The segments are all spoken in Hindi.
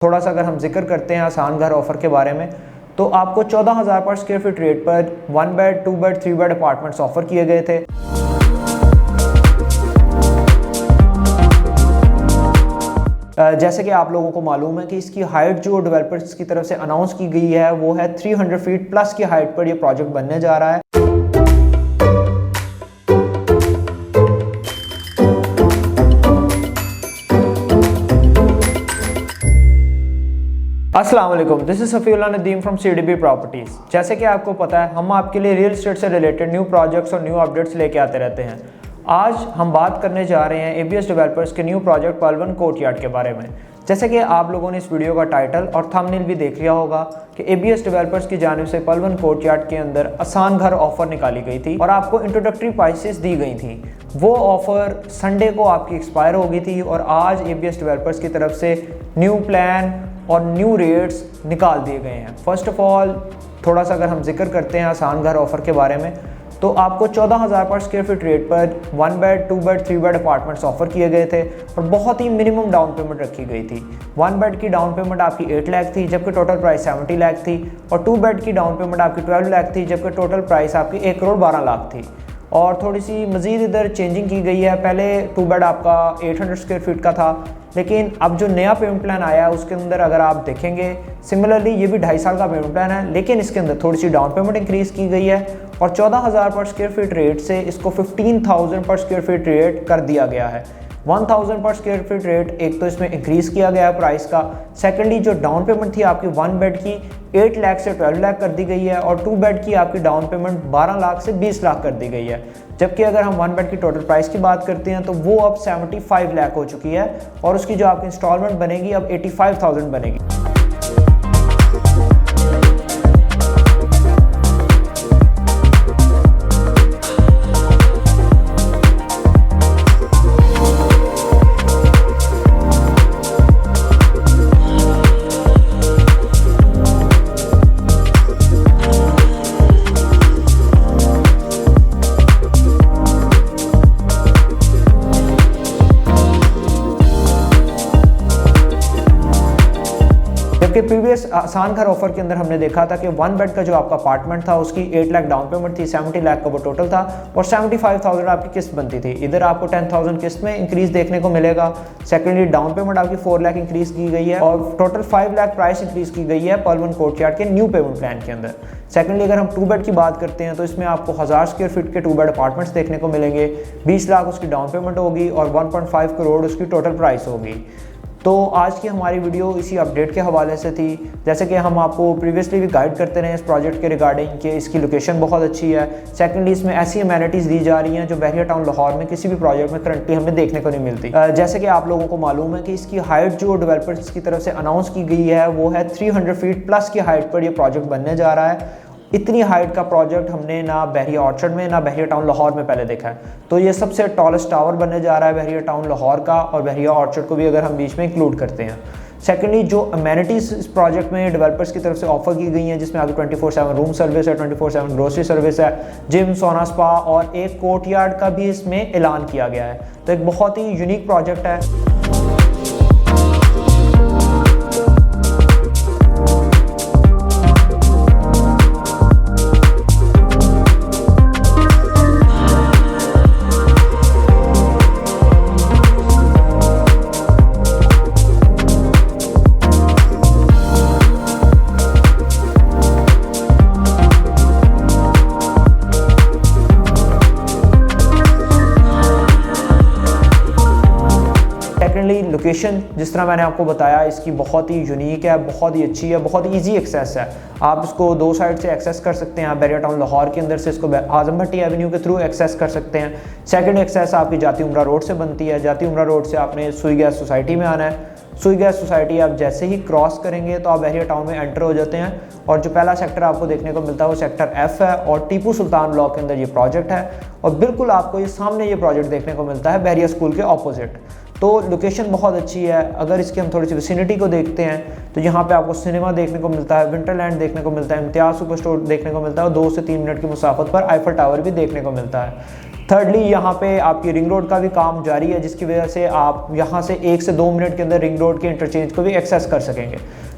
थोड़ा सा अगर हम जिक्र करते हैं आसान घर ऑफर के बारे में, तो आपको 14,000 पर स्क्वायर फीट रेट पर 1 bed 2 bed 3 bed apartments offer किए गए थे। जैसे कि आप लोगों को मालूम है कि इसकी हाइट जो डेवलपर्स की तरफ से अनाउंस की गई है वो है 300 फीट प्लस की हाइट पर ये प्रोजेक्ट बनने जा रहा है। अस्सलाम वालेकुम, this is Safiullah Nadeem from CDB properties. जैसे कि आपको पता है हम आपके लिए रियल एस्टेट से रिलेटेड न्यू प्रोजेक्ट्स और न्यू अपडेट्स लेके आते रहते हैं। आज हम बात करने जा रहे हैं ABS डेवलपर्स के न्यू प्रोजेक्ट पल1 कोर्टयार्ड के बारे में। जैसे कि आप लोगों ने इस वीडियो का टाइटल और थंबनेल भी देख लिया होगा कि ABS डेवलपर्स की जानिब से पल1 कोर्टयार्ड के अंदर आसान घर ऑफर निकाली गई थी और आपको इंट्रोडक्टरी प्राइसेस दी गई थी। वो ऑफर संडे को आपकी एक्सपायर हो गई थी और आज ABS डेवलपर्स की तरफ से न्यू प्लान और न्यू रेट्स निकाल दिए गए हैं। फर्स्ट ऑफ ऑल थोड़ा सा अगर हम जिक्र करते हैं आसान घर ऑफर के बारे में, तो आपको 14,000 पर स्क्वायर फीट रेट पर 1 bed 2 bed 3 bed apartments offer किए गए थे और बहुत ही मिनिमम डाउन पेमेंट रखी गई थी। 1 बेड की डाउन पेमेंट आपकी 8 लाख थी जबकि टोटल प्राइस 70 लाख थी और 2 बेड की डाउन पेमेंट आपकी 12 लाख थी जबकि टोटल प्राइस आपकी 1 करोड़ 12 लाख थी। और थोड़ी सी मज़ीद इधर चेंजिंग की गई है। पहले 2 बेड आपका 800 स्क्वायर फीट का था, लेकिन अब जो नया पेमेंट प्लान आया है उसके अंदर अगर आप देखेंगे सिमिलरली ये भी 2.5 साल का पेमेंट प्लान है, लेकिन इसके अंदर थोड़ी सी डाउन पेमेंट इंक्रीज़ की गई है और 14,000 पर स्क्वायर फीट रेट से इसको 15,000 पर स्क्वायर फीट रेट कर दिया गया है। 1,000 पर स्क्वायर फीट रेट एक तो इसमें इंक्रीज़ किया गया है प्राइस का। सेकेंडली जो डाउन पेमेंट थी आपकी 1 बेड की 8 लाख से 12 लाख कर दी गई है और 2 बेड की आपकी डाउन पेमेंट 12 लाख से 20 लाख कर दी गई है। जबकि अगर हम 1 बेड की टोटल प्राइस की बात करते हैं तो वो अब 75 लाख हो चुकी है और उसकी जो आपकी इंस्टॉलमेंट बनेगी अब 85,000 बनेगी। जबकि प्रीवियस आसान घर ऑफर के अंदर हमने देखा था कि 1 बेड का जो आपका अपार्टमेंट था उसकी 8 लाख डाउन पेमेंट थी, 70 लाख का वो टोटल था और 75,000 आपकी किस्त बनती थी। इधर आपको 10,000 किस्त में इंक्रीज देखने को मिलेगा। सेकेंडली डाउन पेमेंट आपकी 4 लाख इंक्रीज की गई है और टोटल 5 लाख प्राइस इंक्रीज की गई है पल1 कोर्टयार्ड के न्यू पेमेंट प्लान के अंदर। सेकेंडली अगर हम 2 बेड की बात करते हैं तो इसमें आपको 1000 स्क्वायर फीट के 2 बेड अपार्टमेंट्स देखने को मिलेंगे। 20 लाख उसकी डाउन पेमेंट होगी और 1.5 करोड़ उसकी टोटल प्राइस होगी। तो आज की हमारी वीडियो इसी अपडेट के हवाले से थी। जैसे कि हम आपको प्रीवियसली भी गाइड करते रहे इस प्रोजेक्ट के रिगार्डिंग कि इसकी लोकेशन बहुत अच्छी है। सेकेंडली इसमें ऐसी अमेनिटीज़ दी जा रही हैं जो बहरिया टाउन लाहौर में किसी भी प्रोजेक्ट में करंटली हमें देखने को नहीं मिलती। जैसे कि आप लोगों को मालूम है कि इसकी हाइट जो डेवलपर्स की तरफ से अनाउंस की गई है वो है 300 फीट प्लस की हाइट पर यह प्रोजेक्ट बनने जा रहा है। इतनी हाइट का प्रोजेक्ट हमने ना बहरिया ऑर्चर्ड में ना बहरिया टाउन लाहौर में पहले देखा है। तो ये सबसे टॉलेस्ट टावर बनने जा रहा है बहरिया टाउन लाहौर का और बहरिया ऑर्चर्ड को भी अगर हम बीच में इंक्लूड करते हैं। सेकेंडली जो अमेनिटीज़ इस प्रोजेक्ट में डेवलपर्स की तरफ से ऑफर की गई हैं जिसमें आपकी 24/7 रूम सर्विस है, 24/7 ग्रोसरी सर्विस है, जिम, सोना, स्पा और एक कोर्टयार्ड का भी इसमें ऐलान किया गया है। तो एक बहुत ही यूनिक प्रोजेक्ट है। लोकेशन जिस तरह मैंने आपको बताया इसकी बहुत ही यूनिक है, बहुत ही अच्छी है, बहुत ही ईजी एक्सेस है। आप इसको 2 साइड से एक्सेस कर सकते हैं। आप बहरिया टाउन लाहौर के अंदर से इसको आजम भट्टी एवेन्यू के थ्रू एक्सेस कर सकते हैं। सेकंड एक्सेस आपकी जाती उमरा रोड से बनती है। जाती उमरा रोड से आपने सुई गैस सोसाइटी में आना है। सुई गैस सोसाइटी आप जैसे ही क्रॉस करेंगे तो आप बहरिया टाउन में एंटर हो जाते हैं और जो पहला सेक्टर आपको देखने को मिलता है वो सेक्टर F है और टीपू सुल्तान ब्लॉक के अंदर ये प्रोजेक्ट है और बिल्कुल आपको ये सामने ये प्रोजेक्ट देखने को मिलता है बहरिया स्कूल के ऑपोजिट। तो लोकेशन बहुत अच्छी है। अगर इसकी हम थोड़ी सी विसिनिटी को देखते हैं तो यहाँ पे आपको सिनेमा देखने को मिलता है, विंटरलैंड देखने को मिलता है, इम्तियाज़ सुपर स्टोर देखने को मिलता है और 2 से 3 मिनट की मुसाफत पर आईफल टावर भी देखने को मिलता है। थर्डली यहाँ पे आपकी रिंग रोड का भी काम जारी है, जिसकी वजह से आप यहाँ से 1 से 2 मिनट के अंदर रिंग रोड के इंटरचेंज को भी एक्सेस कर सकेंगे।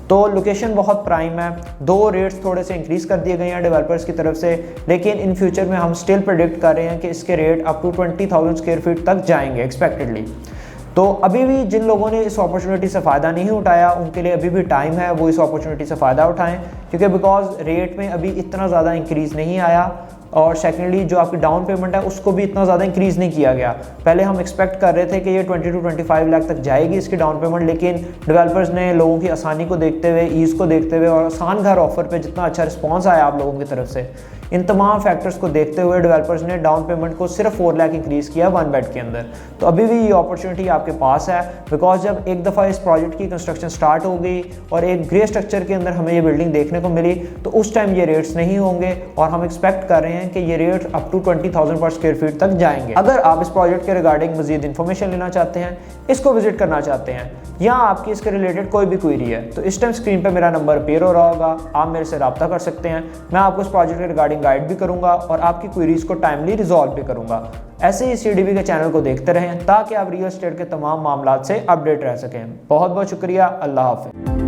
तो लोकेशन बहुत प्राइम है। दो रेट्स थोड़े से इंक्रीज़ कर दिए गए हैं डेवलपर्स की तरफ से, लेकिन इन फ्यूचर में हम स्टिल प्रेडिक्ट कर रहे हैं कि इसके rate up to 20,000 square feet तक जाएंगे एक्सपेक्टेडली। तो अभी भी जिन लोगों ने इस अपॉर्चुनिटी से फ़ायदा नहीं उठाया उनके लिए अभी भी टाइम है, वो इस अपॉर्चुनिटी से फ़ायदा उठाएं, क्योंकि बिकॉज रेट में अभी इतना ज़्यादा इंक्रीज़ नहीं आया, और सेकेंडली जो आपकी डाउन पेमेंट है उसको भी इतना ज़्यादा इंक्रीज़ नहीं किया गया। पहले हम एक्सपेक्ट कर रहे थे कि ये 20 to 25 लाख तक जाएगी इसकी डाउन पेमेंट, लेकिन डेवलपर्स ने लोगों की आसानी को देखते हुए, ईज़ को देखते हुए और आसान घर ऑफर पे जितना अच्छा रिस्पॉन्स आया आप लोगों की तरफ से, इन तमाम फैक्टर्स को देखते हुए डेवलपर्स ने डाउन पेमेंट को सिर्फ 4 लाख इंक्रीज़ किया 1 बेड के अंदर। तो अभी भी ये अपॉर्चुनिटी आपके पास है, बिकॉज जब एक दफ़ा इस प्रोजेक्ट की कंस्ट्रक्शन स्टार्ट हो गई और एक ग्रे स्ट्रक्चर के अंदर हमें ये बिल्डिंग देखने को मिली, तो उस टाइम ये रेट्स नहीं होंगे और हम एक्सपेक्ट कर रहे हैं कि ये रेट अप टू 20,000 पर स्क्वायर फीट तक जाएंगे। अगर आप इस प्रोजेक्ट के रिगार्डिंग मजीद इन्फॉर्मेशन लेना चाहते हैं, इसको विजिट करना चाहते हैं, या आपकी इसके रिलेटेड कोई भी क्वेरी है, तो इस टाइम स्क्रीन पे मेरा नंबर अपीयर हो रहा होगा, आप मेरे से रब्ता कर सकते हैं। मैं आपको इस प्रोजेक्ट के रिगार्डिंग गाइड भी करूंगा और आपकी क्वेरीज को टाइमली रिजॉल्व भी करूंगा। ऐसे ही CDB के चैनल को देखते रहें ताकि आप रियल एस्टेट के तमाम मामलात से अपडेट रह सकें। बहुत बहुत शुक्रिया। अल्लाह हाफ़िज़।